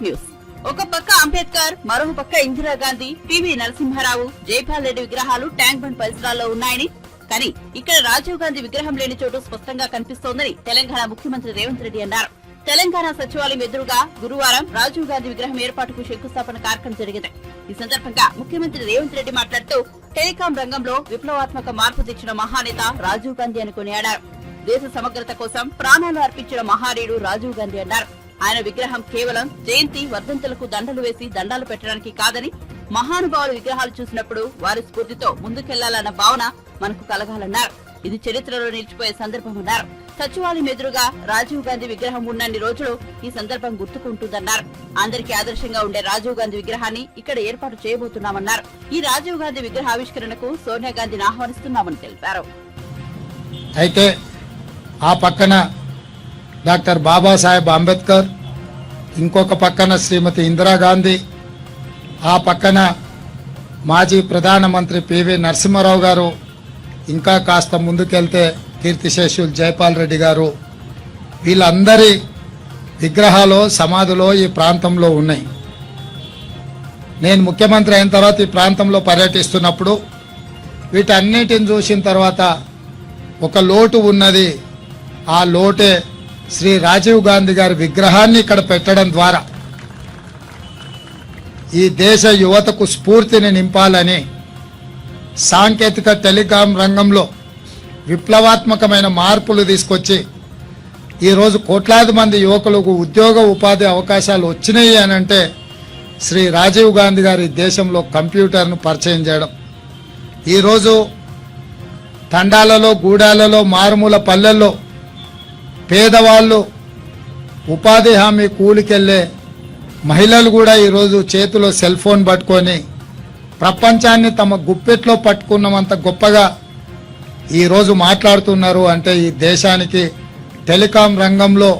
Top news. ఒక పక్క అంబేద్కర్, మరో పక్క ఇందిరాగాంధీ, పివి నరసింహారావు, జైపాల్ రెడ్డి విగ్రహాలు ట్యాంక్ బండ్ పరిసరాల్లో ఉన్నాయని, కానీ ఇక్కడ రాజీవ్ గాంధీ విగ్రహం లేని చోటు స్పష్టంగా కనిపిస్తోందని తెలంగాణ ముఖ్యమంత్రి రేవంత్ రెడ్డి అన్నారు. తెలంగాణ సచివాలయం ఎదురుగా గురువారం రాజీవ్ గాంధీ విగ్రహం ఏర్పాటుకు శంకుస్థాపన కార్యక్రమం జరిగింది. ఈ సందర్భంగా ముఖ్యమంత్రి రేవంత్ రెడ్డి మాట్లాడుతూ టెలికాం రంగంలో విప్లవాత్మక మార్పు తెచ్చిన మహానేత రాజీవ్ గాంధీ అని కొనియాడారు. దేశ సమగ్రత కోసం ప్రాణాలు అర్పించిన మహానీయుడు రాజీవ్ గాంధీ అన్నారు. ఆయన విగ్రహం కేవలం జయంతి వర్ధంతులకు దండలు వేసి దండాలు పెట్టడానికి కాదని, మహానుభావుల విగ్రహాలు చూసినప్పుడు వారి స్ఫూర్తితో ముందుకెళ్లాలన్న భావన మనకు కలగాలన్నారు. ఇది చరిత్రలో నిలిచిపోయే సందర్భమన్నారు. సచివాలయం ఎదురుగా రాజీవ్ గాంధీ విగ్రహం ఉన్నన్ని రోజులు ఈ సందర్భం గుర్తుకుంటుందన్నారు. అందరికీ ఆదర్శంగా ఉండే రాజీవ్ గాంధీ విగ్రహాన్ని ఇక్కడ ఏర్పాటు చేయబోతున్నామన్నారు. ఈ రాజీవ్ గాంధీ విగ్రహ ఆవిష్కరణకు సోనియా గాంధీని ఆహ్వానిస్తున్నామని తెలిపారు. అయితే ఆ పక్కన డాక్టర్ బాబాసాహెబ్ అంబేద్కర్, ఇంకొక పక్కన శ్రీమతి ఇందిరాగాంధీ, ఆ పక్కన మాజీ ప్రధానమంత్రి పివి నరసింహారావు గారు, ఇంకా కాస్త ముందుకెళ్తే కీర్తిశేషులు జైపాల్ రెడ్డి గారు, వీళ్ళందరి విగ్రహాలు సమాధులు ఈ ప్రాంతంలో ఉన్నాయి. నేను ముఖ్యమంత్రి అయిన తర్వాత ఈ ప్రాంతంలో పర్యటిస్తున్నప్పుడు వీటన్నిటిని చూసిన తర్వాత ఒక లోటు ఉన్నది. ఆ లోటే శ్రీ రాజీవ్ గాంధీ గారి విగ్రహాన్ని ఇక్కడ పెట్టడం ద్వారా ఈ దేశ యువతకు స్ఫూర్తిని నింపాలని, సాంకేతిక టెలికాం రంగంలో విప్లవాత్మకమైన మార్పులు తీసుకొచ్చి ఈరోజు కోట్లాది మంది యువకులకు ఉద్యోగ ఉపాధి అవకాశాలు వచ్చినాయి అని అంటే శ్రీ రాజీవ్ గాంధీ గారి దేశంలో కంప్యూటర్ను పరిచయం చేయడం. ఈరోజు తండాలలో, గూడాలలో, మారుమూల పల్లెల్లో పేదవాళ్ళు, ఉపాధి హామీ కూలికెళ్లే మహిళలు కూడా ఈరోజు చేతిలో సెల్ ఫోన్ పట్టుకొని ప్రపంచాన్ని తమ గుప్పెట్లో పట్టుకున్నంత గొప్పగా ఈరోజు మాట్లాడుతున్నారు. అంటే ఈ దేశానికి టెలికాం రంగంలో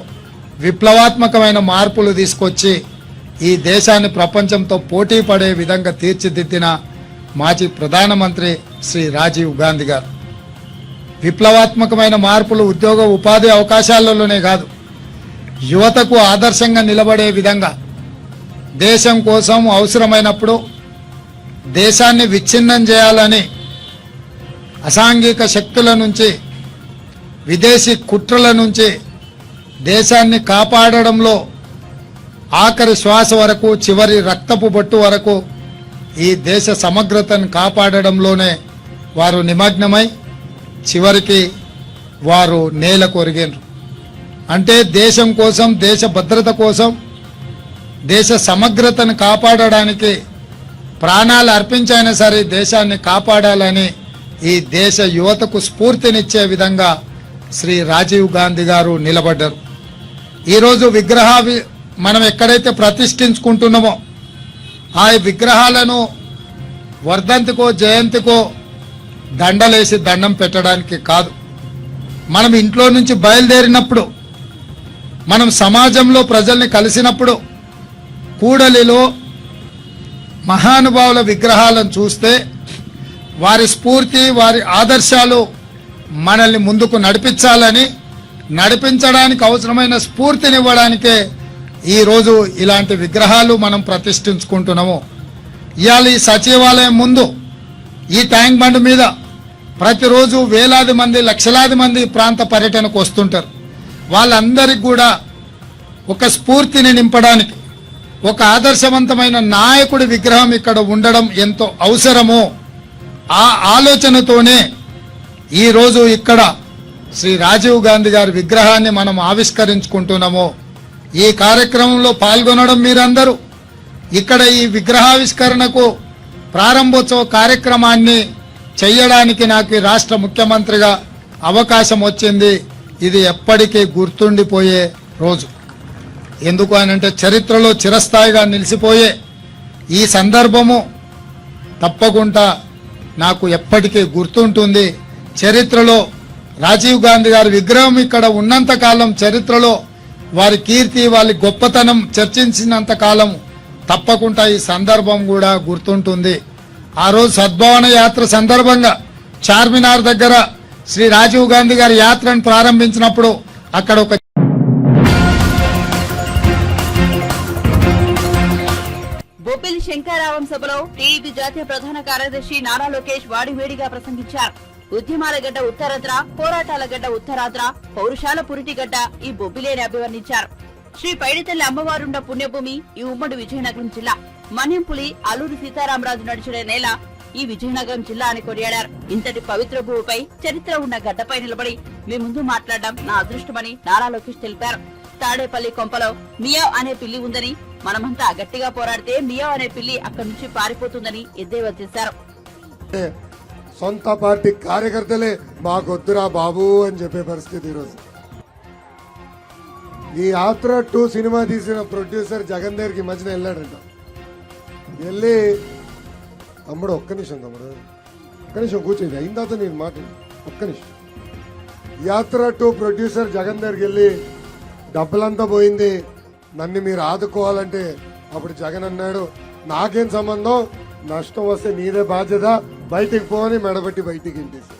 విప్లవాత్మకమైన మార్పులు తీసుకొచ్చి ఈ దేశాన్ని ప్రపంచంతో పోటీ పడే విధంగా తీర్చిదిద్దిన మాజీ ప్రధానమంత్రి శ్రీ రాజీవ్ గాంధీ గారు. విప్లవాత్మకమైన మార్పులు ఉద్యోగ ఉపాధి అవకాశాలలోనే కాదు, యువతకు ఆదర్శంగా నిలబడే విధంగా దేశం కోసం అవసరమైనప్పుడు దేశాన్ని విచ్ఛిన్నం చేయాలని అసాంఘిక శక్తుల నుంచి, విదేశీ కుట్రల నుంచి దేశాన్ని కాపాడడంలో ఆఖరి శ్వాస వరకు, చివరి రక్తపు బొట్టు వరకు ఈ దేశ సమగ్రతను కాపాడడంలోనే వారు నిమగ్నమై చివరికి వారు నేల కొరిగారు. అంటే దేశం కోసం, దేశ భద్రత కోసం, దేశ సమగ్రతను కాపాడడానికి ప్రాణాలు అర్పించైనా సరే దేశాన్ని కాపాడాలని ఈ దేశ యువతకు స్ఫూర్తినిచ్చే విధంగా శ్రీ రాజీవ్ గాంధీ గారు నిలబడ్డారు. ఈరోజు మనం ఎక్కడైతే ప్రతిష్ఠించుకుంటున్నామో ఆ విగ్రహాలను వర్ధంతికో జయంతికో దండలేసి దండం పెట్టడానికి కాదు, మనం ఇంట్లో నుంచి బయలుదేరినప్పుడు, మనం సమాజంలో ప్రజల్ని కలిసినప్పుడు కూడలిలో మహానుభావుల విగ్రహాలను చూస్తే వారి స్ఫూర్తి, వారి ఆదర్శాలు మనల్ని ముందుకు నడిపించడానికి అవసరమైన స్ఫూర్తినివ్వడానికే ఈరోజు ఇలాంటి విగ్రహాలు మనం ప్రతిష్ఠించుకుంటున్నాము. ఇవాళ ఈ సచివాలయం ముందు ఈ ట్యాంక్ బండ్ మీద ప్రతిరోజు వేలాది మంది, లక్షలాది మంది ప్రాంత పర్యటనకు వస్తుంటారు. వాళ్ళందరికీ కూడా ఒక స్ఫూర్తిని నింపడానికి ఒక ఆదర్శవంతమైన నాయకుడి విగ్రహం ఇక్కడ ఉండడం ఎంతో అవసరమో ఆ ఆలోచనతోనే ఈరోజు ఇక్కడ శ్రీ రాజీవ్ గాంధీ గారి విగ్రహాన్ని మనం ఆవిష్కరించుకుంటున్నాము. ఈ కార్యక్రమంలో పాల్గొనడం మీరందరూ, ఇక్కడ ఈ విగ్రహావిష్కరణకు ప్రారంభోత్సవ కార్యక్రమాన్ని చేయడానికి నాకు రాష్ట్ర ముఖ్యమంత్రిగా అవకాశం వచ్చింది. ఇది ఎప్పటికీ గుర్తుండిపోయే రోజు. ఎందుకు అనంటే చరిత్రలో చిరస్థాయిగా నిలిచిపోయే ఈ సందర్భము తప్పకుండా నాకు ఎప్పటికీ గుర్తుంటుంది. చరిత్రలో రాజీవ్ గాంధీ గారి విగ్రహం ఇక్కడ ఉన్నంత కాలం, చరిత్రలో వారి కీర్తి, వారి గొప్పతనం చర్చించినంత కాలం తప్పకుండా ఈ సందర్భం కూడా గుర్తుంటుంది. ఆ రోజు సద్భావన యాత్ర సందర్భంగా చార్మినార్ దగ్గర శ్రీ రాజీవ్ గాంధీ గారి యాత్రను ప్రారంభించినప్పుడు అక్కడ ఒక బొబ్బిలి శంకరావం సభలో టీడీపీ జాతీయ ప్రధాన కార్యదర్శి నారా లోకేష్ వాడివేడిగా ప్రసంగించారు. ఉద్యమాల గడ్డ ఉత్తరాంధ్ర, పోరాటాల గడ్డ ఉత్తరాంధ్ర, పౌరుషాల పురిటి గడ్డ ఈ బొబ్బిలేని అభివర్ణించారు. శ్రీ పైడితల్లి అమ్మవారుండ పుణ్యభూమి ఈ ఉమ్మడి విజయనగరం జిల్లా. మన్యంపులి, అల్లూరి సీతారామరాజు నడిచిన నేల ఈ విజయనగరం జిల్లా అని కొనియాడారు. ఇంతటి పవిత్ర భూమిపై చరిత్ర ఉన్న గడ్డపై నిలబడి మీ ముందు మాట్లాడడం నా అదృష్టమని నారా లోకేష్ తెలిపారు. తాడేపల్లి కొంపలో మియావ్ అనే పిల్లి ఉందని, మనమంతా గట్టిగా పోరాడితే మియావ్ అనే పిల్లి అక్కడి నుంచి పారిపోతుందని ఎద్దేవా చేశారు. సొంత పార్టీ కార్యకర్తలే మాకొద్దురా బాబు అని చెప్పే పరిస్థితి ఈరోజు. ఈ యాత్ర 2 సినిమా తీసిన ప్రొడ్యూసర్ జగన్ దగ్గరికి మధ్యన వెళ్ళాడంట. వెళ్ళి తమ్ముడు ఒక్క నిమిషం కూర్చోండి, అయిన తర్వాత నేను మాట్లాడు ఒక్క నిమిషం. యాత్ర 2 ప్రొడ్యూసర్ జగన్ దగ్గరికి వెళ్ళి డబ్బులంతా పోయింది, నన్ను మీరు ఆదుకోవాలంటే అప్పుడు జగన్ అన్నాడు, నాకేం సంబంధం, నష్టం వస్తే నీదే బాధ్యత, బయటికి పోని మెడబట్టి బయటికి ఇంటేసి.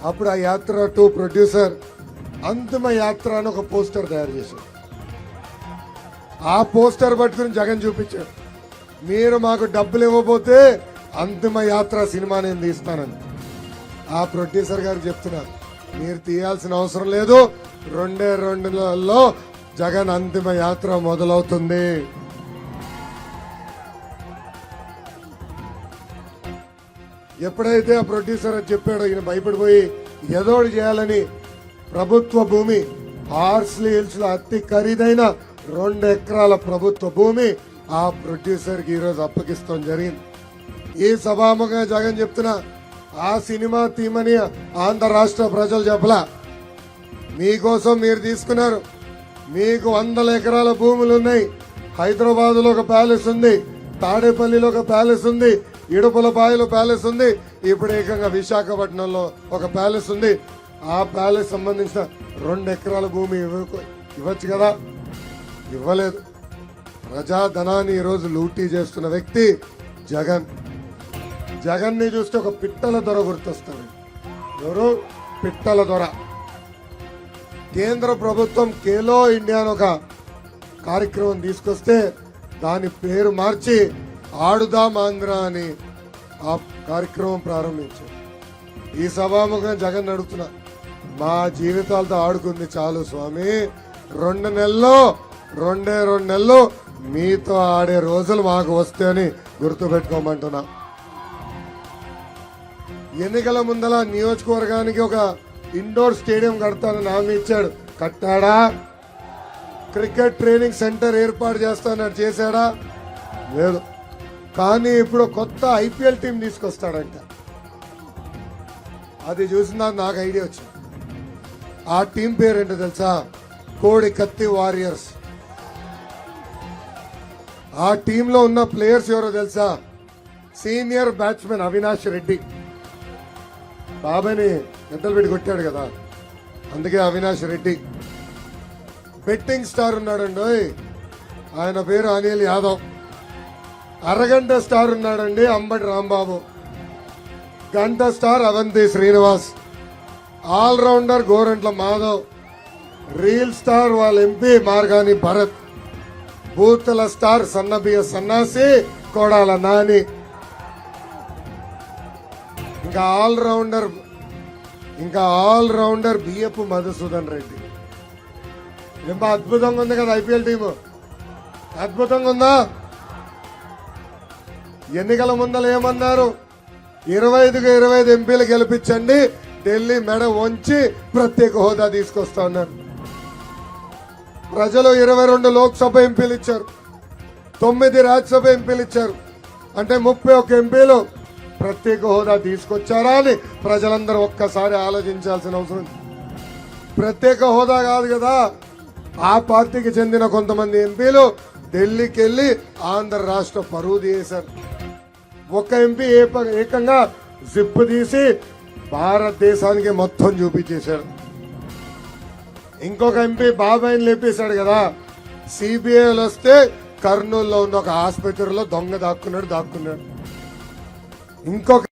అప్పుడు ఆ యాత్ర 2 ప్రొడ్యూసర్ అంతిమ యాత్ర అని ఒక పోస్టర్ తయారు చేశాడు. ఆ పోస్టర్ పట్టుకుని జగన్ చూపించాడు, మీరు మాకు డబ్బులు ఇవ్వబోతే అంతిమ యాత్ర సినిమా నేను తీస్తానని. ఆ ప్రొడ్యూసర్ గారు చెప్తున్నా, మీరు తీయాల్సిన అవసరం లేదు, 2 నెలల్లో జగన్ అంతిమ యాత్ర మొదలవుతుంది. ఎప్పుడైతే ఆ ప్రొడ్యూసర్ చెప్పాడో ఈయన భయపడిపోయి ఎదోడు చేయాలని ప్రభుత్వ భూమి హార్స్లీ హిల్స్ లో అతి ఖరీదైన 2 ఎకరాల ప్రభుత్వ భూమి ఆ ప్రొడ్యూసర్ కి ఈరోజు అప్పగిస్తాం జరిగింది. ఈ సభాముఖంగా జగన్ చెప్తున్నా, ఆ సినిమా తీమని ఆంధ్ర రాష్ట్ర ప్రజలు చెప్పలా, మీకోసం మీరు తీసుకున్నారు. మీకు 100 ఎకరాల భూములు ఉన్నాయి. హైదరాబాద్ లో ఒక ప్యాలెస్ ఉంది, తాడేపల్లిలో ఒక ప్యాలెస్ ఉంది, ఇడుపులపాయలో ప్యాలెస్ ఉంది, ఇప్పుడు ఏకంగా విశాఖపట్నంలో ఒక ప్యాలెస్ ఉంది. ఆ ప్యాలెస్ సంబంధించిన 2 ఎకరాల భూమి ఇవ్వచ్చు కదా, ఇవ్వలేదు. ప్రజాధనాన్ని ఈరోజు లూటీ చేస్తున్న వ్యక్తి జగన్. జగన్ ని చూస్తే ఒక పిట్టల దొర గుర్తొస్తాడు. ఎవరు? పిట్టల దొర. కేంద్ర ప్రభుత్వం ఖేలో ఇండియా అని ఒక కార్యక్రమం తీసుకొస్తే దాని పేరు మార్చి ఆడుదాం ఆంధ్ర అని ఆ కార్యక్రమం ప్రారంభించారు. ఈ సభాముఖం జగన్ అడుగుతున్నా, మా జీవితాలతో ఆడుకుంది చాలు స్వామి, 2 నెలల్లో మీతో ఆడే రోజులు మాకు వస్తే అని గుర్తుపెట్టుకోమంటున్నా. ఎన్నికల ముందల నియోజకవర్గానికి ఒక ఇండోర్ స్టేడియం కడతానని హామీ ఇచ్చాడు, కట్టాడా? క్రికెట్ ట్రైనింగ్ సెంటర్ ఏర్పాటు చేస్తానని చేశాడా? లేదు. కానీ ఇప్పుడు కొత్త ఐపీఎల్ టీం తీసుకొస్తాడంట. అది చూసిన నాకు ఐడియా వచ్చింది. ఆ టీం పేరేంటో తెలుసా? కోడి కత్తి వారియర్స్. ఆ టీంలో ఉన్న ప్లేయర్స్ ఎవరో తెలుసా? Senior batsmen Avinash Reddy. బాబాయ్ని గడ్డలు పెట్టి కొట్టాడు కదా, అందుకే అవినాష్ రెడ్డి. బెట్టింగ్ స్టార్ ఉన్నాడండి, ఆయన పేరు అనిల్ యాదవ్. అరగంట స్టార్ ఉన్నాడండి, అంబటి రాంబాబు. గంట star Avanti Srinivas. All rounder Gorantla Madhav. Reel star వాళ్ళ ఎంపీ మార్గాని భరత్. బూతుల స్టార్ సన్నబియ్య సన్నాసి కోడాల నాని. ఇంకా ఆల్రౌండర్ బియ్యపు మధుసూదన్ రెడ్డి. ఎంత అద్భుతంగా ఉంది కదా ఐపీఎల్ టీము, అద్భుతంగా ఉందా? ఎన్నికల ముందర ఏమన్నారు? 25కి 25 ఎంపీలు గెలిపించండి, ఢిల్లీ మెడ వంచి ప్రత్యేక హోదా తీసుకొస్తా ఉన్నారు. ప్రజలు 22 లోక్సభ ఎంపీలు ఇచ్చారు, 9 రాజ్యసభ ఎంపీలు ఇచ్చారు, అంటే 31 ఎంపీలు ప్రత్యేక హోదా తీసుకొచ్చారా అని ప్రజలందరూ ఒక్కసారి ఆలోచించాల్సిన అవసరం. ప్రత్యేక హోదా కాదు కదా, ఆ పార్టీకి చెందిన కొంతమంది ఎంపీలు ఢిల్లీకి వెళ్లి ఆంధ్ర రాష్ట్ర పరువు తీశారు. ఒక ఎంపీ ఏకంగా జిప్ తీసి భారతదేశానికి మొత్తం చూపించేశాడు. ఇంకొక ఎంపీ బాబాయిని లేపేశాడు కదా. సిబిఐలు వస్తే కర్నూలులో ఉన్న ఒక ఆసుపత్రిలో దొంగ దాక్కున్నాడు. ఇంకొక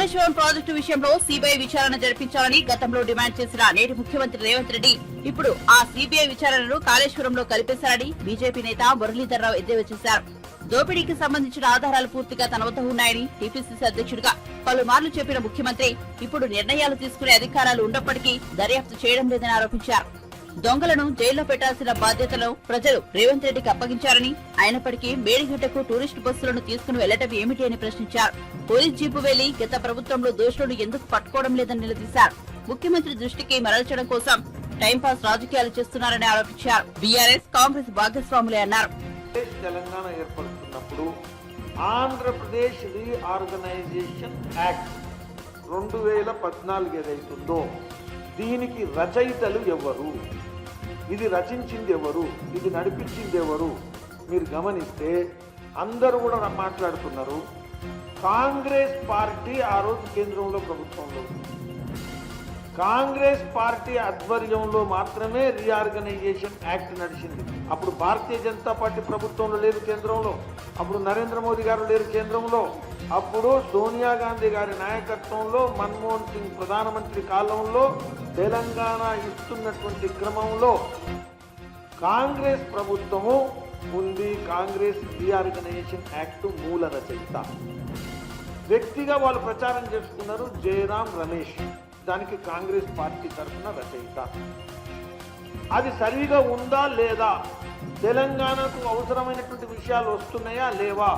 కాళేశ్వరం ప్రాజెక్టు విషయంలో సిబిఐ విచారణ జరిపించాలని గతంలో డిమాండ్ చేసిన నేటి ముఖ్యమంత్రి రేవంత్ రెడ్డి ఇప్పుడు ఆ సిబిఐ విచారణను కాళేశ్వరంలో కలిపేశారని బీజేపీ నేత మురళీధర్ రావు ఎద్దేవా చేశారు. దోపిడీకి సంబంధించిన ఆధారాలు పూర్తిగా తన వద్ద ఉన్నాయని టీపీసీసీ అధ్యక్షుడిగా పలుమార్లు చెప్పిన ముఖ్యమంత్రి ఇప్పుడు నిర్ణయాలు తీసుకునే అధికారాలు ఉన్నప్పటికీ దర్యాప్తు చేయడం లేదని ఆరోపించారు. దొంగలను జైల్లో పెట్టాల్సిన బాధ్యతను ప్రజలు రేవంత్ రెడ్డికి అప్పగించారని, అయినప్పటికీ మేడిగడ్డకు టూరిస్టు బస్సులను తీసుకుని వెళ్లటం ఏమిటి అని ప్రశ్నించారు. పోలీస్ జీపు వెళ్లి గత ప్రభుత్వంలో దోషులను ఎందుకు పట్టుకోవడం లేదని నిలదీశారు. ముఖ్యమంత్రి దృష్టికి మరల్చడం కోసం టైంపాస్ రాజకీయాలు చేస్తున్నారని ఆరోపించారు. బీఆర్ఎస్ కాంగ్రెస్ భాగస్వాములే అన్నారు. తెలంగాణ ఏర్పడుతున్నప్పుడు ఆంధ్రప్రదేశ్ రీఆర్గనైజేషన్ యాక్ట్ 2014 ఏదైతుందో దీనికి రచయితలు ఎవరు, ఇది రచించింది ఎవరు, ఇది నడిపించింది ఎవరు, మీరు గమనిస్తే అందరూ కూడా మాట్లాడుతున్నారు. కాంగ్రెస్ పార్టీ ఆ రోజు కేంద్రంలో ప్రభుత్వంలో కాంగ్రెస్ పార్టీ ఆధ్వర్యంలో మాత్రమే రీఆర్గనైజేషన్ యాక్ట్ నడిచింది. అప్పుడు భారతీయ జనతా పార్టీ ప్రభుత్వంలో లేదు కేంద్రంలో, అప్పుడు నరేంద్ర మోదీ గారు లేరు కేంద్రంలో, అప్పుడు సోనియా గాంధీ గారి నాయకత్వంలో మన్మోహన్ సింగ్ ప్రధానమంత్రి కాలంలో తెలంగాణ ఇస్తున్నటువంటి క్రమంలో కాంగ్రెస్ ప్రభుత్వము ఉంది. కాంగ్రెస్ రీఆర్గనైజేషన్ యాక్ట్ మూల రచయిత. వ్యక్తిగా వాళ్ళు ప్రచారం చేసుకున్నారు జయరాం రమేష్, దానికి కాంగ్రెస్ పార్టీ తరఫున రచయిత. అది సరిగా ఉందా లేదా, తెలంగాణకు అవసరమైనటువంటి విషయాలు వస్తున్నాయా లేవా,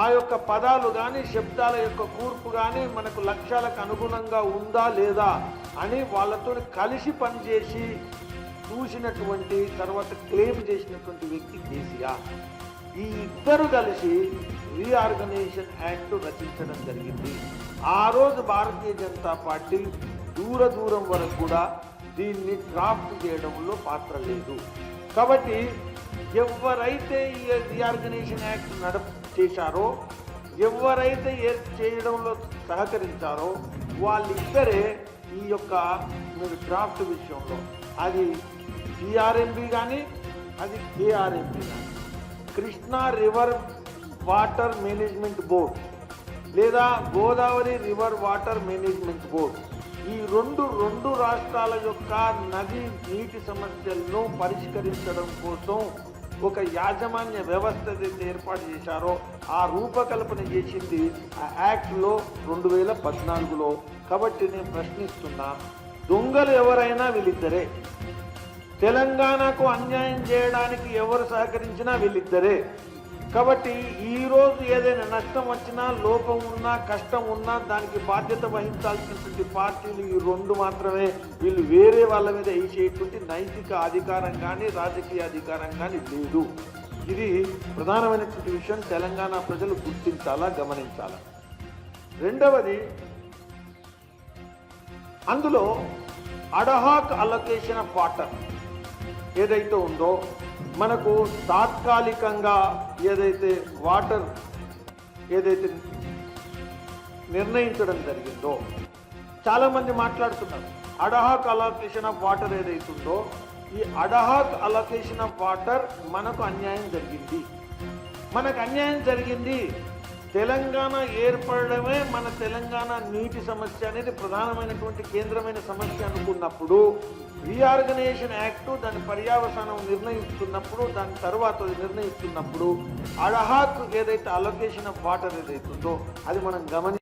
ఆ యొక్క పదాలు కానీ శబ్దాల యొక్క కూర్పు కానీ మనకు లక్ష్యాలకు అనుగుణంగా ఉందా లేదా అని వాళ్ళతో కలిసి పనిచేసి చూసినటువంటి తర్వాత క్లెయిమ్ చేసినటువంటి వ్యక్తి కేసీఆర్. ఈ ఇద్దరు కలిసి రీఆర్గనైజేషన్ యాక్ట్ రచించడం జరిగింది. ఆ రోజు భారతీయ జనతా పార్టీ దూరం వరకు కూడా దీన్ని డ్రాఫ్ట్ చేయడంలో పాత్ర లేదు. కాబట్టి ఎవరైతే ఈ రీఆర్గనైజేషన్ యాక్ట్ చేశారో, ఎవరైతే చేయడంలో సహకరించారో వాళ్ళిద్దరే ఈ యొక్క మీరు డ్రాఫ్ట్ విషయంలో, అది టీఆర్ఎంబీ కానీ అది కేఆర్ఎంబీ కానీ, Krishna river water management board లేదా Godavari river water management board, ఈ రెండు రాష్ట్రాల యొక్క నది నీటి సమస్యలను పరిష్కరించడం కోసం ఒక యాజమాన్య వ్యవస్థ ఏదైతే ఏర్పాటు చేశారో ఆ రూపకల్పన చేసింది ఆ యాక్ట్లో 2014లో. కాబట్టి నేను ప్రశ్నిస్తున్నా, దొంగలు ఎవరైనా వీళ్ళిద్దరే, తెలంగాణకు అన్యాయం చేయడానికి ఎవరు సహకరించినా వీళ్ళిద్దరే. కాబట్టి ఈరోజు ఏదైనా నష్టం వచ్చినా, లోపం ఉన్నా, కష్టం ఉన్నా దానికి బాధ్యత వహించాల్సినటువంటి పార్టీలు ఈ రెండు మాత్రమే. వీళ్ళు వేరే వాళ్ళ మీద వేసేటువంటి నైతిక అధికారం కానీ రాజకీయ అధికారం కానీ లేదు. ఇది ప్రధానమైనటువంటి విషయం, తెలంగాణ ప్రజలు గుర్తించాలా, గమనించాలా. రెండవది, అందులో అడహాక్ అలొకేషన్ ఆఫ్ వాటర్ ఏదైతే ఉందో, మనకు తాత్కాలికంగా ఏదైతే వాటర్ ఏదైతే నిర్ణయించడం జరిగిందో, చాలామంది మాట్లాడుతున్నారు అడహాక్ అలొకేషన్ ఆఫ్ వాటర్ ఏదైతుందో, ఈ అడహాక్ అలొకేషన్ ఆఫ్ వాటర్ మనకు అన్యాయం జరిగింది. మనకు అన్యాయం జరిగింది. తెలంగాణ ఏర్పడమే మన తెలంగాణ నీటి సమస్య అనేది ప్రధానమైనటువంటి కేంద్రమైన సమస్య అనుకున్నప్పుడు, రీఆర్గనైజేషన్ యాక్ట్ దాని పర్యావసానం నిర్ణయిస్తున్నప్పుడు, దాని తర్వాత నిర్ణయిస్తున్నప్పుడు అడహాక్ ఏదైతే అలొకేషన్ ఆఫ్ వాటర్ ఏదైతుందో అది మనం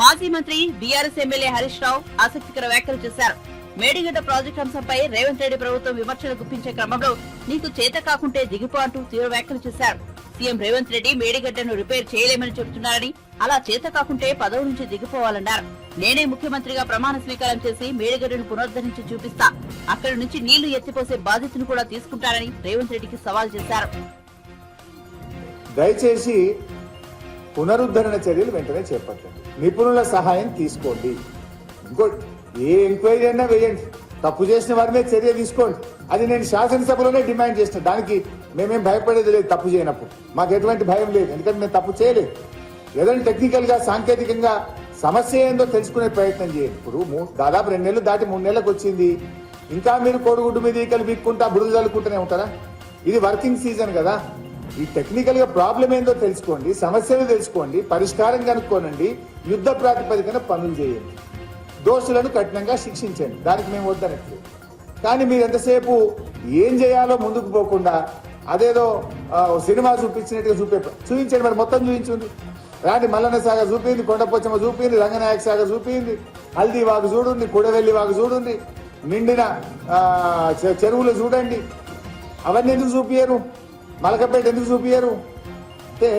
మాజీ మంత్రి బీఆర్ఎస్ ఎమ్మెల్యే హరీష్ రావు ఆసక్తికర వ్యాఖ్యలు చేశారు. మేడిగడ్డ ప్రాజెక్టు అంశంపై రేవంత్ రెడ్డి ప్రభుత్వం విమర్శలు గుప్పించే క్రమంలో నీకు చేత కాకుంటే దిగిపో అంటూ తీవ్ర వ్యాఖ్యలు చేశారు. సీఎం రేవంత్ రెడ్డి మేడిగడ్డను రిపేర్ చేయలేమని చెబుతున్నారని, అలా చేత కాకుంటే పదవి నుంచి దిగిపోవాలన్నారు. నేనే ముఖ్యమంత్రిగా ప్రమాణ స్వీకారం చేసి మేడిగడ్డను పునరుద్ధరించి చూపిస్తా, అక్కడి నుంచి నీళ్లు ఎత్తిపోసే బాధ్యతను కూడా తీసుకుంటారని రేవంత్ రెడ్డికి సవాల్ చేశారు. దయచేసి పునరుద్ధరణ చర్యలు వెంటనే చేపట్టండి, నిపుణుల సహాయం తీసుకోండి. ఇంకోటి, ఏ ఎంక్వైరీ అయినా వేయండి, తప్పు చేసిన వారి మీద చర్య తీసుకోండి. అది నేను శాసనసభలోనే డిమాండ్ చేసిన, దానికి మేమేం భయపడేది లేదు. తప్పు చేయనప్పుడు మాకు ఎటువంటి భయం లేదు, ఎందుకంటే మేము తప్పు చేయలేదు. ఏదైనా టెక్నికల్ గా సాంకేతికంగా సమస్య ఏందో తెలుసుకునే ప్రయత్నం చేయండి. ఇప్పుడు దాదాపు 2 నెలలు దాటి 3 నెలలకు వచ్చింది, ఇంకా మీరు కోడిగుడ్డు మీద ఈకలు బిక్కుంటా బుడులు చల్లుకుంటూనే ఉంటారా? ఇది వర్కింగ్ సీజన్ కదా, ఈ టెక్నికల్ గా ప్రాబ్లం ఏందో తెలుసుకోండి, సమస్యలు తెలుసుకోండి, పరిష్కారం కనుక్కోనండి, యుద్ధ ప్రాతిపదికన పనులు చేయండి, దోషులను కఠినంగా శిక్షించండి. దానికి మేము వద్దనట్లేదు. కానీ మీరు ఎంతసేపు ఏం చేయాలో ముందుకు పోకుండా అదేదో సినిమా చూపించినట్టుగా చూపించండి. మరి మొత్తం చూపించింది. రాండి మల్లన్న సాగ చూపింది, కొండపోచమ్మ చూపింది, రంగనాయక సాగ చూపింది, హల్దీ వాగు చూడండి, కుడవెల్లి వాగు చూడండి, నిండిన చెరువులు చూడండి. అవన్నీ ఎందుకు చూపించరు? మలకపేట ఎందుకు చూపించరు? అంటే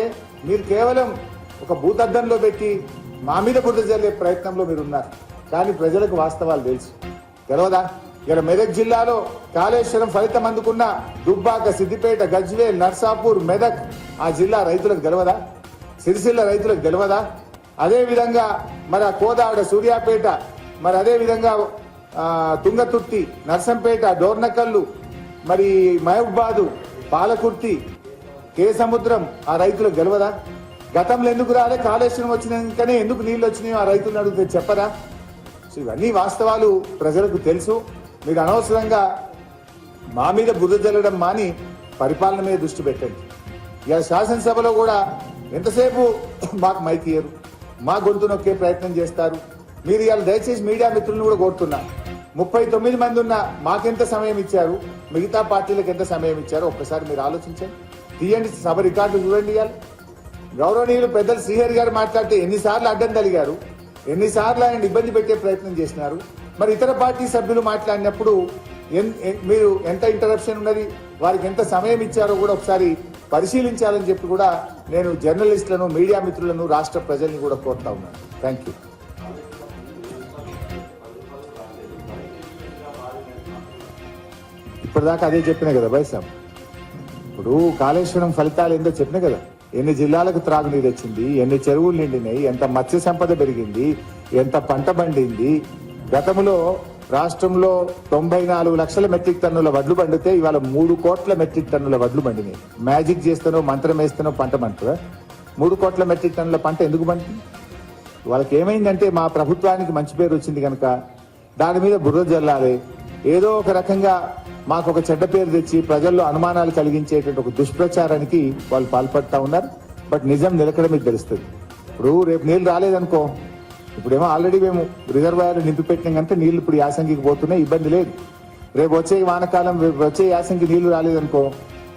మీరు కేవలం ఒక భూతద్దంలో పెట్టి మా మీద బుద్ధ జల్లే ప్రయత్నంలో మీరు ఉన్నారు. కానీ ప్రజలకు వాస్తవాలు తెలుసు. తెలవదా? ఇలా మెదక్ జిల్లాలో కాళేశ్వరం ఫలితం అందుకున్న దుబ్బాక, సిద్దిపేట, గజ్వేల్, నర్సాపూర్, మెదక్ ఆ జిల్లా రైతులకు తెలవదా? సిరిసిల్ల రైతులకు తెలవదా? అదే విధంగా మరి ఆ కోదాడ, సూర్యాపేట, మరి అదే విధంగా తుంగతుర్తి, నర్సంపేట, డోర్నకల్లు, మరి మహబూబాదు, పాలకుర్తి, కేసముద్రం ఆ రైతులకు తెలవదా? గతంలో ఎందుకు రాలే? కాళేశ్వరం వచ్చినాకనే ఎందుకు నీళ్ళు వచ్చినాయో ఆ రైతులను అడిగితే చెప్పరా? సో ఇవన్నీ వాస్తవాలు ప్రజలకు తెలుసు. మీరు అనవసరంగా మా మీద బురద జల్లడం మాని పరిపాలన మీద దృష్టి పెట్టండి. ఇలా శాసనసభలో కూడా ఎంతసేపు మాకు మైక్ ఇయ్యరు, మా గొంతు నొక్కే ప్రయత్నం చేస్తారు. మీరు ఇవాళ దయచేసి మీడియా మిత్రులను కూడా కోరుతున్నా, 39 మంది ఉన్న మాకెంత సమయం ఇచ్చారు, మిగతా పార్టీలకు ఎంత సమయం ఇచ్చారో ఒక్కసారి మీరు ఆలోచించండి. తీయండి, సభ రికార్డు చూడండి. ఇవాళ గౌరవనీయులు పెద్దలు శ్రీహరి గారు మాట్లాడితే ఎన్నిసార్లు అడ్డం తలిగారు, ఎన్నిసార్లు ఆయన ఇబ్బంది పెట్టే ప్రయత్నం చేసినారు. మరి ఇతర పార్టీ సభ్యులు మాట్లాడినప్పుడు మీరు ఎంత ఇంటరప్షన్ ఉన్నది, వారికి ఎంత సమయం ఇచ్చారో కూడా ఒకసారి పరిశీలించాలని చెప్పి కూడా నేను జర్నలిస్టులను, మీడియా మిత్రులను, రాష్ట్ర ప్రజల్ని కూడా కోరుతా ఉన్నాను. Thank you. ఇప్పటిదాకా అదే చెప్పినా కదా బైసాబ్. ఇప్పుడు కాళేశ్వరం ఫలితాలు ఏందో చెప్పినా కదా. ఎన్ని జిల్లాలకు త్రాగునీరు వచ్చింది, ఎన్ని చెరువులు నిండినాయి, ఎంత మత్స్య సంపద పెరిగింది, ఎంత పంట పండింది. గతంలో రాష్ట్రంలో 94 లక్షల మెట్రిక్ టన్నుల వడ్లు పండితే ఇవాళ 3 కోట్ల మెట్రిక్ టన్నుల వడ్లు పండినాయి. మ్యాజిక్ చేస్తానో మంత్రం వేస్తానో పంట పండుతుందా? 3 కోట్ల మెట్రిక్ టన్నుల పంట ఎందుకు పండుతుంది? వాళ్ళకి ఏమైందంటే మా ప్రభుత్వానికి మంచి పేరు వచ్చింది కనుక దాని మీద బుర్ర జల్లాలి, ఏదో ఒక రకంగా మాకు ఒక చెడ్డ పేరు తెచ్చి ప్రజల్లో అనుమానాలు కలిగించేటువంటి ఒక దుష్ప్రచారానికి వాళ్ళు పాల్పడతా ఉన్నారు. బట్ నిజం నిలకడ మీకు తెలుస్తుంది. ఇప్పుడు రేపు నీళ్ళు రాలేదనుకో, ఇప్పుడేమో ఆల్రెడీ మేము రిజర్వాయర్లు నింపి పెట్టినాం కనుక నీళ్లు ఇప్పుడు యాసంగికి పోతున్నాయి, ఇబ్బంది లేదు. రేపు వచ్చే వానకాలం, వచ్చే యాసంగి నీళ్లు రాలేదనుకో,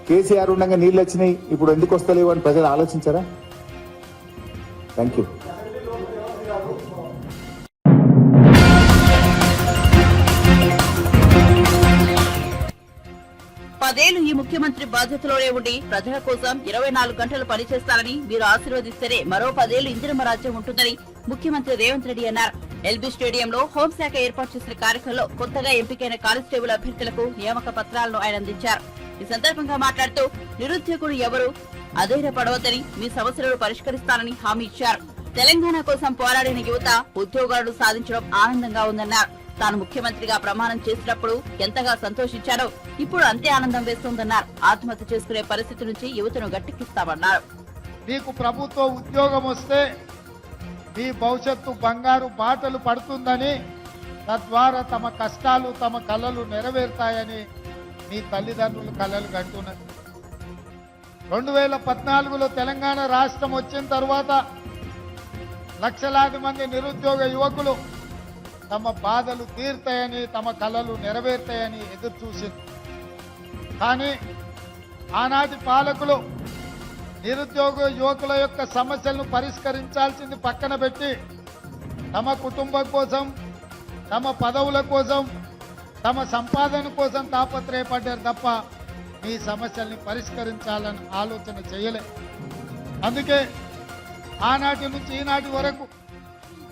కేసీఆర్ ఉండగా నీళ్లు వచ్చినాయి ఇప్పుడు ఎందుకు వస్తలేవు అని ప్రజలు ఆలోచించారా? Thank you. పదేళ్లు ఈ ముఖ్యమంత్రి బాధ్యతలోనే ఉండి ప్రజల కోసం 24 గంటలు పనిచేస్తారని మీరు ఆశీర్వదిస్తేనే మరో 10 ఏళ్లు ఇందిరమ్మ రాజ్యం ఉంటుందని ముఖ్యమంత్రి రేవంత్ రెడ్డి అన్నారు. ఎల్బీ స్టేడియంలో హోంశాఖ ఏర్పాటు చేసిన కార్యక్రమంలో కొత్తగా ఎంపికైన కానిస్టేబుల్ అభ్యర్థులకు నియామక పత్రాలను ఆయన అందించారు. ఈ సందర్భంగా మాట్లాడుతూ నిరుద్యోగులు ఎవరు అధైర్యపడవద్దని, మీ సమస్యలను పరిష్కరిస్తానని హామీ ఇచ్చారు. తెలంగాణ కోసం పోరాడిన యువత ఉద్యోగాలను సాధించడం ఆనందంగా ఉందన్నారు. తాను ముఖ్యమంత్రిగా ప్రమాణం చేసినప్పుడు ఎంతగా సంతోషించారో ఇప్పుడు అంతే ఆనందం వేస్తోందన్నారు. ఆత్మహత్య చేసుకునే పరిస్థితి నుంచి యువతను గట్టెక్కిస్తామన్నారు. మీకు ప్రభుత్వ ఉద్యోగం వస్తే మీ భవిష్యత్తు బంగారు బాటలు పడుతుందని, తద్వారా తమ కష్టాలు, తమ కలలు నెరవేరుతాయని మీ తల్లిదండ్రులు కలలు కంటున్నారు. 2014లో తెలంగాణ రాష్ట్రం వచ్చిన తర్వాత లక్షలాది మంది నిరుద్యోగ యువకులు తమ బాధలు తీరుతాయని, తమ కలలు నెరవేరుతాయని ఎదురు చూసింది. కానీ ఆనాటి పాలకులు నిరుద్యోగ యువకుల యొక్క సమస్యలను పరిష్కరించాల్సింది పక్కన పెట్టి తమ కుటుంబం కోసం, తమ పదవుల కోసం, తమ సంపాదన కోసం తాపత్రయపడ్డారు తప్ప మీ సమస్యల్ని పరిష్కరించాలని ఆలోచన చేయలే. అందుకే ఆనాటి నుంచి ఈనాటి వరకు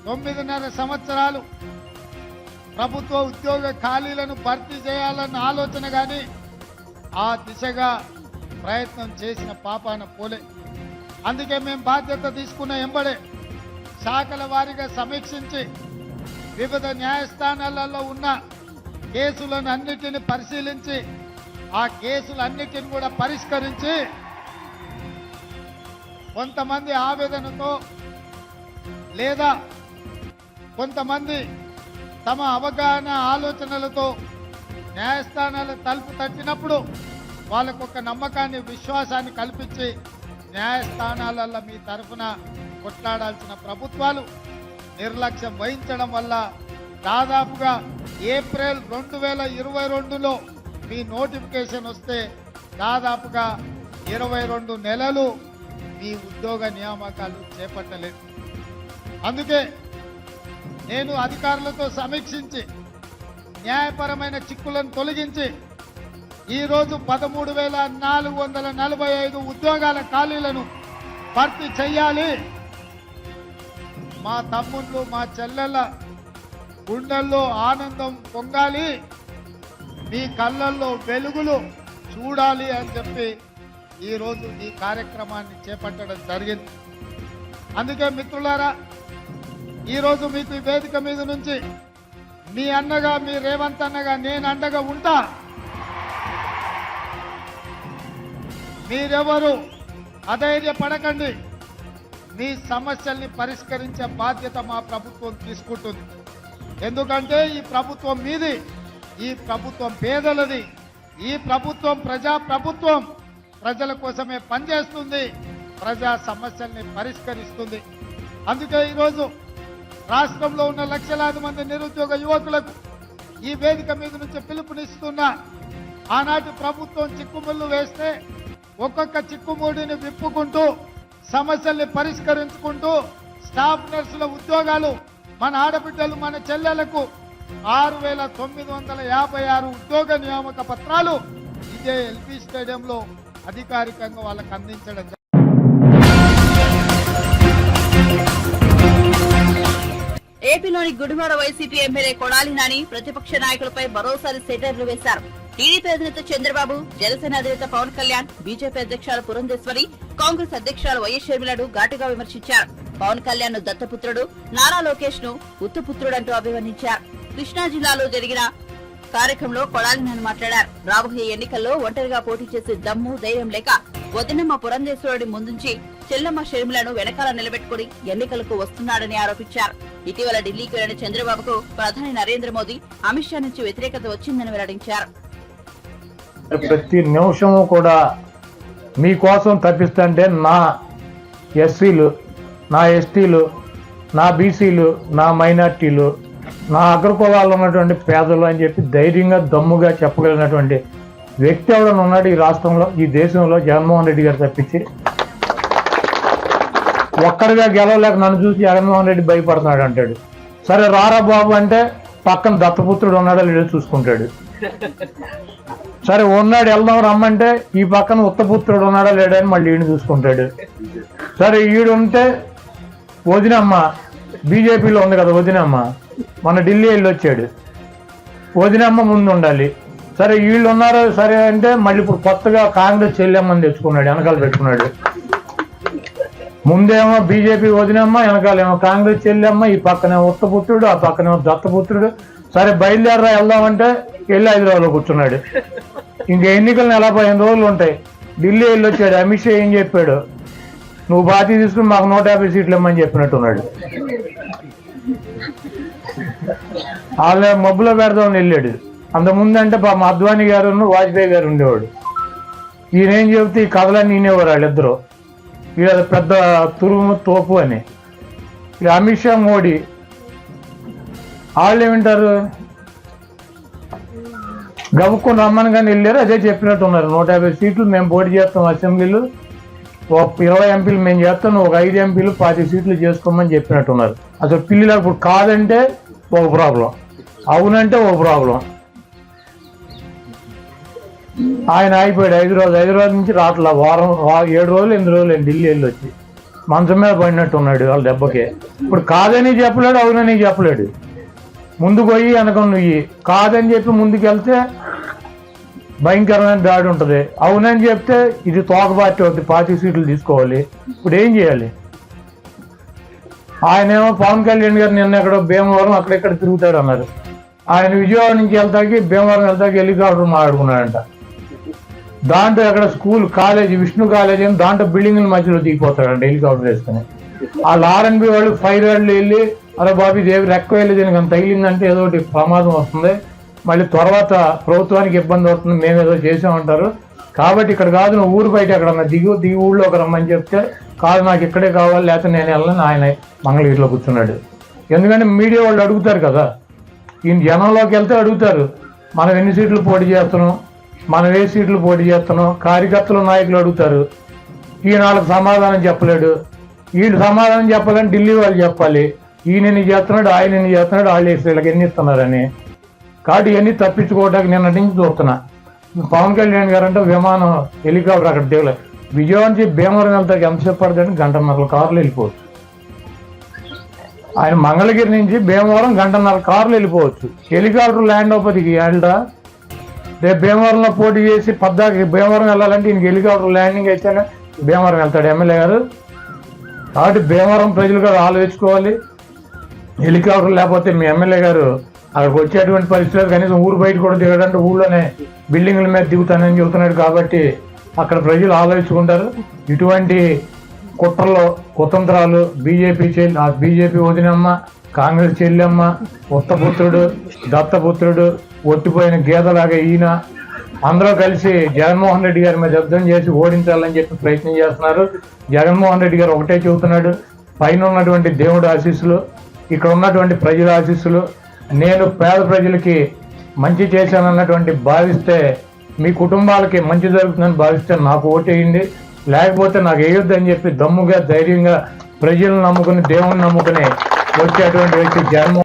9.5 సంవత్సరాలు ప్రభుత్వ ఉద్యోగ ఖాళీలను భర్తీ చేయాలన్న ఆలోచన కానీ ఆ దిశగా ప్రయత్నం చేసిన పాపాన పోలే. అందుకే మేము బాధ్యత తీసుకున్న ఎంబడే శాఖల వారీగా సమీక్షించి వివిధ న్యాయస్థానాలలో ఉన్న కేసులను అన్నిటిని పరిశీలించి ఆ కేసులన్నిటిని కూడా పరిష్కరించి కొంతమంది ఆవేదనతో లేదా కొంతమంది తమ అవగాహన ఆలోచనలతో న్యాయస్థానాల తలుపు తట్టినప్పుడు వాళ్ళకు ఒక నమ్మకాన్ని విశ్వాసాన్ని కల్పించి న్యాయస్థానాలలో మీ తరఫున కొట్లాడాల్సిన ప్రభుత్వాలు నిర్లక్ష్యం వహించడం వల్ల దాదాపుగా ఏప్రిల్ 2022లో మీ నోటిఫికేషన్ వస్తే దాదాపుగా 22 నెలలు మీ ఉద్యోగ నియామకాలు చేపట్టలేదు. అందుకే నేను అధికారులతో సమీక్షించి న్యాయపరమైన చిక్కులను తొలగించి ఈరోజు 13,445 ఉద్యోగాల ఖాళీలను భర్తీ చెయ్యాలి. మా తమ్ముళ్ళు మా చెల్లెళ్ళ గుండెల్లో ఆనందం పొంగాలి, మీ కళ్ళల్లో వెలుగులు చూడాలి అని చెప్పి ఈరోజు ఈ కార్యక్రమాన్ని చేపట్టడం జరిగింది. అందుకే మిత్రులారా, ఈరోజు మీకు ఈ వేదిక మీద నుంచి మీ అన్నగా మీ రేవంత్ అన్నగా నేను అండగా ఉంటా. మీరెవరు అధైర్యపడకండి. మీ సమస్యల్ని పరిష్కరించే బాధ్యత మా ప్రభుత్వం తీసుకుంటుంది. ఎందుకంటే ఈ ప్రభుత్వం మీది, ఈ ప్రభుత్వం పేదలది, ఈ ప్రభుత్వం ప్రజా ప్రభుత్వం, ప్రజల కోసమే పనిచేస్తుంది, ప్రజా సమస్యల్ని పరిష్కరిస్తుంది. అందుకే ఈరోజు రాష్ట్రంలో ఉన్న లక్షలాది మంది నిరుద్యోగ యువకులకు ఈ వేదిక మీద నుంచి పిలుపునిస్తున్నా. ఆనాటి ప్రభుత్వం చిక్కుముళ్ళు వేస్తే ఒక్కొక్క చిక్కుముడిని విప్పుకుంటూ సమస్యల్ని పరిష్కరించుకుంటూ స్టాఫ్ నర్సుల ఉద్యోగాలు మన ఆడబిడ్డలు మన చెల్లెలకు 6,956 ఉద్యోగ నియామక పత్రాలు ఇదే ఎల్బీ స్టేడియంలో అధికారికంగా వాళ్ళకు అందించడం. ఏపీలోని గుడివాడ వైసీపీ ఎమ్మెల్యే కొడాలి నాని ప్రతిపక్ష నాయకులపై మరోసారి సెటైర్లు వేశారు. టీడీపీ అధినేత చంద్రబాబు, జనసేన అధినేత పవన్ కళ్యాణ్, బీజేపీ అధ్యక్షురాలు పురంధేశ్వరి, కాంగ్రెస్ అధ్యక్షురాలు వైఎస్ షర్మిలను ఘాటుగా విమర్శించారు. పవన్ కళ్యాణ్ ను దత్తపుత్రుడు, నారా లోకేష్ ను ఉత్తపుత్రుడంటూ అభివర్ణించారు. కృష్ణా జిల్లాలో జరిగిన కార్యక్రమంలో కొడాలి నాని మాట్లాడారు. రాబోయే ఎన్నికల్లో ఒంటరిగా పోటీ చేసే దమ్ము ధైర్యం లేక వదినమ్మ పురంధేశ్వరుడి ముందుంచి చెల్లమ్మ షర్మిలను వెనకాల నిలబెట్టుకుని ఎన్నికలకు వస్తున్నాడని ఆరోపించారు. ఇటీవల ఢిల్లీకి వెళ్లిన చంద్రబాబుకు ప్రధాని నరేంద్ర మోదీ, అమిత్ షా నుంచి వ్యతిరేకత వచ్చిందని వెల్లడించారు. ప్రతి నిమిషము కూడా మీకోసం తప్పిస్తుంటే నా ఎస్సీలు, నా ఎస్టీలు, నా బీసీలు, నా మైనార్టీలు, నా అగ్రకులాల్లో ఉన్నటువంటి పేదలు అని చెప్పి ధైర్యంగా దమ్ముగా చెప్పగలిగినటువంటి వ్యక్తి ఎవడన్నా ఉన్నాడు ఈ రాష్ట్రంలో, ఈ దేశంలో? జగన్మోహన్ రెడ్డి గారు తప్పించి ఒక్కడిగా గెలవలేక నన్ను చూసి జగన్మోహన్ రెడ్డి భయపడుతున్నాడు అంటాడు. సరే రారా బాబు అంటే పక్కన దత్తపుత్రుడు ఉన్నాడో లేదో చూసుకుంటాడు. సరే ఉన్నాడు వెళ్దాం రమ్మంటే ఈ పక్కన ఉత్తపుత్రుడు ఉన్నాడా లేడని మళ్ళీ ఈయన చూసుకుంటాడు. సరే ఈడు ఉంటే వదినమ్మ బీజేపీలో ఉంది కదా, వదినమ్మ మన ఢిల్లీ వెళ్ళి వచ్చాడు, వదినమ్మ ముందు ఉండాలి. సరే వీళ్ళు ఉన్నారు సరే అంటే మళ్ళీ ఇప్పుడు కొత్తగా కాంగ్రెస్ చెల్లెమ్మని తెచ్చుకున్నాడు, వెనకాల పెట్టుకున్నాడు. ముందేమో బీజేపీ వదినమ్మ, వెనకాలేమో కాంగ్రెస్ చెల్లెమ్మ, ఈ పక్కనేమో ఉత్తపుత్రుడు, ఆ పక్కనేమో దత్తపుత్రుడు. సరే బయలుదేరరా వెళ్దామంటే వెళ్ళి హైదరాబాద్లో కూర్చున్నాడు. ఇంకా ఎన్నికలు 15 రోజులు ఉంటాయి. ఢిల్లీ వెళ్ళి వచ్చాడు. అమిత్ షా ఏం చెప్పాడు? నువ్వు బాధ్యత తీసుకుని మాకు 150 సీట్లు ఇమ్మని చెప్పినట్టున్నాడు. వాళ్ళ మబ్బులో పెడదామని వెళ్ళాడు. అంతకుముందంటే పాపం అద్వానీ గారు, వాజ్పేయి గారు ఉండేవాడు. ఈయనేం చెబితే ఈ కథలన్నీ వినేవారు వాళ్ళిద్దరూ. వీళ్ళ పెద్ద తురుము తోపు అని. ఇక అమిత్ షా, మోడీ వాళ్ళు ఏమింటారు, గబుక్కుని రమ్మని కానీ వెళ్ళారు. అదే చెప్పినట్టు ఉన్నారు. 150 సీట్లు మేము పోటీ చేస్తాం అసెంబ్లీలు, ఒక 20 ఎంపీలు మేము చేస్తాం, ఒక 5 ఎంపీలు 40 సీట్లు చేసుకోమని చెప్పినట్టున్నారు. అసలు పిల్లలు ఇప్పుడు కాదంటే ఒక ప్రాబ్లం, అవునంటే ఒక ప్రాబ్లం. ఆయన అయిపోయాడు. హైదరాబాద్ నుంచి రాట్లా 7 రోజులు 8 రోజులు ఢిల్లీ వెళ్ళి వచ్చి మంచం మీద పడినట్టు ఉన్నాడు వాళ్ళ దెబ్బకే. ఇప్పుడు కాదని చెప్పలేడు, అవునని చెప్పలేడు. ముందుకు పోయి వెనక నువ్వు కాదని చెప్పి ముందుకు వెళ్తే భయంకరమైన దాడి ఉంటుంది. అవునని చెప్తే ఇది తోక పార్టీ అవుతుంది, 40 సీట్లు తీసుకోవాలి. ఇప్పుడు ఏం చేయాలి? ఆయనేమో పవన్ కళ్యాణ్ గారు నిన్న ఎక్కడో భీమవరం అక్కడెక్కడ తిరుగుతాడు అన్నారు. ఆయన విజయవాడ నుంచి వెళ్తాకి భీమవరం వెళ్తాకి హెలికాప్టర్ మాట్లాడుకున్నాడంట. దాంట్లో ఎక్కడ స్కూల్ కాలేజీ, విష్ణు కాలేజీ అని దాంట్లో బిల్డింగ్ల మధ్యలో దిగిపోతాడంట హెలికాప్టర్ వేసుకుని. వాళ్ళు ఆర్ఎన్బి వాళ్ళు ఫైర్ వాళ్ళు వెళ్ళి అరే బాబు ఇదేవి రెక్క వెళ్ళి దీనికి అంత తగిలిందంటే ఏదో ఒకటి ప్రమాదం వస్తుంది, మళ్ళీ తర్వాత ప్రభుత్వానికి ఇబ్బంది వస్తుంది, మేము ఏదో చేసామంటారు. కాబట్టి ఇక్కడ కాదు, నువ్వు ఊరు బయట ఎక్కడన్నా దిగి ఊళ్ళో ఒక రమ్మని చెప్తే కాదు నాకు ఇక్కడే కావాలి, లేకపోతే నేను వెళ్ళను, ఆయన మంగళగిరిలో కూర్చున్నాడు. ఎందుకంటే మీడియా వాళ్ళు అడుగుతారు కదా, ఈయన జనంలోకి వెళ్తే అడుగుతారు మనం ఎన్ని సీట్లు పోటీ చేస్తున్నాం, మనం ఏ సీట్లు పోటీ చేస్తున్నాం, కార్యకర్తలు నాయకులు అడుగుతారు. ఈయన వాళ్ళకి సమాధానం చెప్పలేడు. వీళ్ళు సమాధానం చెప్పాలని ఢిల్లీ వాళ్ళు చెప్పాలి, ఈయన ఎన్ని చేస్తున్నాడు, ఆయన ఎన్ని చేస్తున్నాడు, వాళ్ళు వీళ్ళకి ఎన్ని ఇస్తున్నారని. కాబట్టి ఇవన్నీ తప్పించుకోవడానికి నిన్నటి నుంచి చూస్తున్నా. పవన్ కళ్యాణ్ గారు అంటే విమానం హెలికాప్టర్ అక్కడ దిగలేదు. విజయవాడ నుంచి భీమవరం వెళ్తాకి ఎంతసేపు పడుతుంది? 1.5 కార్లు వెళ్ళిపోవచ్చు. ఆయన మంగళగిరి నుంచి భీమవరం 1.5 కార్లు వెళ్ళిపోవచ్చు. హెలికాప్టర్ ల్యాండ్ అవ్వదికి వెళ్ళడా? రేపు భీమవరంలో పోటీ చేసి పద్దాకి భీమవరం వెళ్ళాలంటే ఈయనకి హెలికాప్టర్ ల్యాండింగ్ అయితేనే భీమవరం వెళ్తాడు ఎమ్మెల్యే గారు. కాబట్టి భీమవరం ప్రజలు కూడా ఆలోచించుకోవాలి. హెలికాప్టర్ లేకపోతే మీ ఎమ్మెల్యే గారు అక్కడికి వచ్చేటువంటి పరిస్థితులు, కనీసం ఊరు బయట కూడా దిగడంటే ఊళ్ళోనే బిల్డింగ్ల మీద దిగుతానని చెబుతున్నాడు. కాబట్టి అక్కడ ప్రజలు ఆలోచించుకుంటారు. ఇటువంటి కుట్రలు కుతంత్రాలు బీజేపీ వదినమ్మ, కాంగ్రెస్ చెల్లెమ్మ, ఉత్తపుత్రుడు, దత్తపుత్రుడు, ఒట్టిపోయిన గీతలాగా ఈయన అందరూ కలిసి జగన్మోహన్ రెడ్డి గారి మీద యుద్ధం చేసి ఓడించాలని చెప్పి ప్రయత్నం చేస్తున్నారు. జగన్మోహన్ రెడ్డి గారు ఒకటే చెబుతున్నాడు, పైన ఉన్నటువంటి దేవుడు ఆశీస్సులు, ఇక్కడ ఉన్నటువంటి ప్రజల ఆశీస్సులు, నేను పేద ప్రజలకి మంచి చేశానన్నటువంటి భావిస్తే, మీ కుటుంబాలకి మంచి జరుగుతుందని భావిస్తే నాకు ఓటేయండి, లేకపోతే నాకు వేయొద్దని చెప్పి దమ్ముగా ధైర్యంగా ప్రజలను నమ్ముకుని దేవుని నమ్ముకుని వచ్చేటువంటి వ్యక్తి జగన్మోహన్.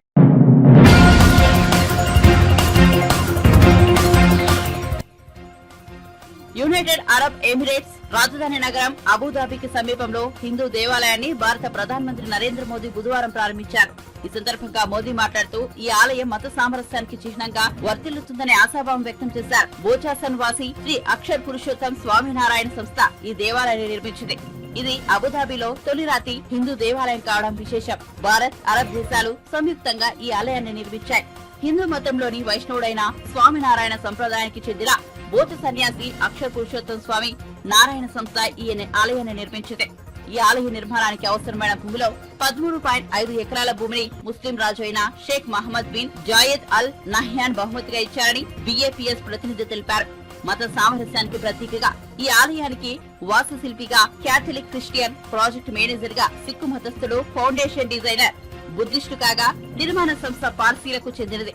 యునైటెడ్ అరబ్ ఎమిరేట్స్ రాజధాని నగరం అబుదాబికి సమీపంలో హిందూ దేవాలయాన్ని భారత ప్రధానమంత్రి నరేంద్ర మోదీ బుధవారం ప్రారంభించారు. ఈ సందర్భంగా మోదీ మాట్లాడుతూ ఈ ఆలయం మత సామరస్యానికి చిహ్నంగా వర్తిల్లుతుందని ఆశాభావం వ్యక్తం చేశారు. బోచాసన్ వాసి శ్రీ అక్షర్ పురుషోత్తం స్వామినారాయణ సంస్థ ఈ దేవాలయాన్ని నిర్మించింది. ఇది అబుదాబిలో తొలిరాతి హిందూ దేవాలయం కావడం విశేషం. భారత్, అరబ్ దేశాలు సంయుక్తంగా ఈ ఆలయాన్ని నిర్మించాయి. హిందూ మతంలోని వైష్ణవుడైన స్వామినారాయణ సంప్రదాయానికి చెందిన బోధ సన్యాసి అక్షర్ పురుషోత్తం స్వామి నారాయణ సంస్థ ఈ ఆలయాన్ని నిర్మించింది. ఈ ఆలయ నిర్మాణానికి అవసరమైన భూమిలో 13.5 ఎకరాల భూమిని ముస్లిం రాజు అయిన Sheikh Mohammed bin Zayed Al Nahyan బహుమతిగా ఇచ్చారని బీఏపీఎస్ ప్రతినిధి తెలిపారు. మత సామరస్యానికి ప్రతీకగా ఈ ఆలయానికి వాస్తుశిల్పిగా క్యాథలిక్ క్రిస్టియన్, ప్రాజెక్ట్ మేనేజర్ గా సిక్కు మతస్థుడు, ఫౌండేషన్ డిజైనర్ బుద్ధిస్టు కాగా నిర్మాణ సంస్థ పార్సీలకు చెందినది.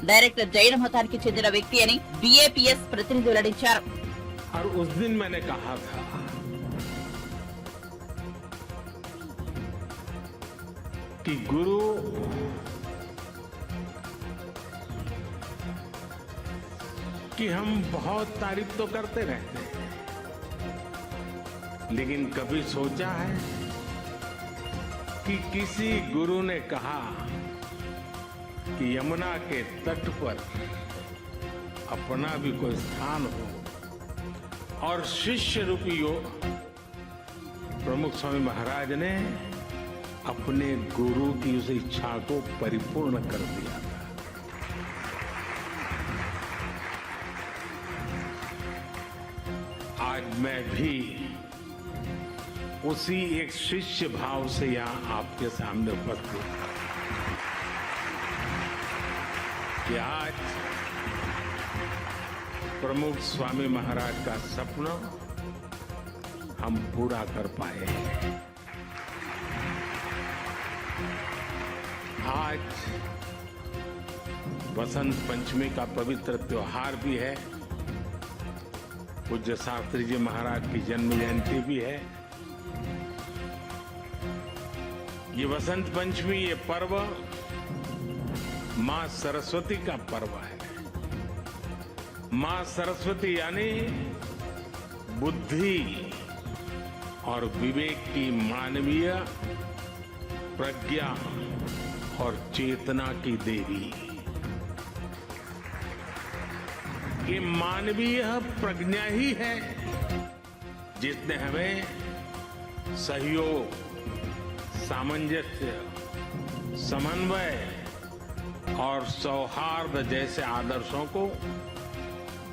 డైరెక్టర్ జైన మతానికి చెందిన వ్యక్తి అని బీఏపీఎస్ ప్రతినిధి వెల్లడించారు. और उस दिन मैंने कहा था कि गुरु की हम बहुत तारीफ तो करते रहते हैं, लेकिन कभी सोचा है कि किसी गुरु ने कहा कि यमुना के तट पर अपना भी कोई स्थान हो और शिष्य रूपी प्रमुख स्वामी महाराज ने अपने गुरु की उस इच्छा को परिपूर्ण कर दिया था। आज मैं भी उसी एक शिष्य भाव से यहाँ आपके सामने उपस्थित हूं कि आज प्रमुख स्वामी महाराज का सपना हम पूरा कर पाए हैं। आज बसंत पंचमी का पवित्र त्योहार भी है, पूज्य शास्त्री जी महाराज की जन्म जयंती भी है। ये बसंत पंचमी, ये पर्व मां सरस्वती का पर्व है। मां सरस्वती यानी बुद्धि और विवेक की मानवीय प्रज्ञा और चेतना की देवी। ये मानवीय प्रज्ञा ही है जिसने हमें सहयोग, सामंजस्य, समन्वय और सौहार्द जैसे आदर्शों को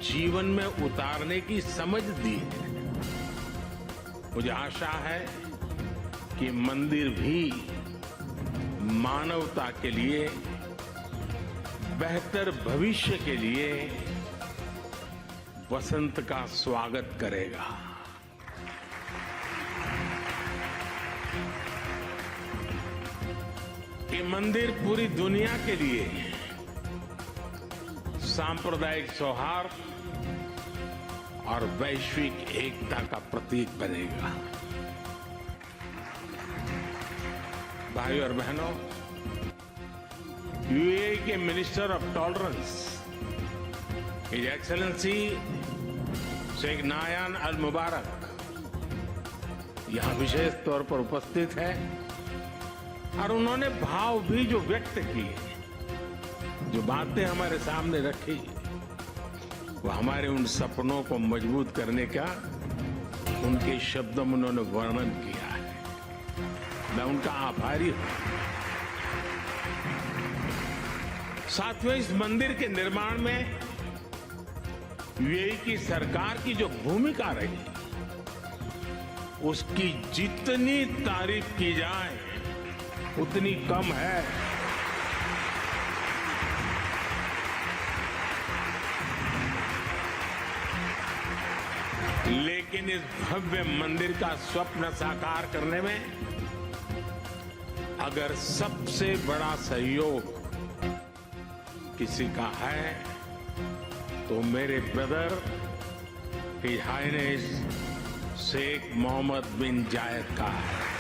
जीवन में उतारने की समझ दी है। मुझे आशा है कि मंदिर भी मानवता के लिए, बेहतर भविष्य के लिए वसंत का स्वागत करेगा। ये मंदिर पूरी दुनिया के लिए सांप्रदायिक सौहार्द और वैश्विक एकता का प्रतीक बनेगा। भाइयों और बहनों, यूएई के minister of tolerance his excellency Sheikh Nahyan Al Mubarak यहां विशेष तौर पर उपस्थित है और उन्होंने भाव भी जो व्यक्त किए, जो बातें हमारे सामने रखी, वो हमारे उन सपनों को मजबूत करने का उनके शब्दों में उन्होंने वर्णन किया है। मैं उनका आभारी हूं। साथियों, इस मंदिर के निर्माण में यूएई की सरकार की जो भूमिका रही, उसकी जितनी तारीफ की जाए उतनी कम है। लेकिन इस भव्य मंदिर का स्वप्न साकार करने में अगर सबसे बड़ा सहयोग किसी का है तो मेरे brother his highness Sheikh Mohammed bin Zayed का है।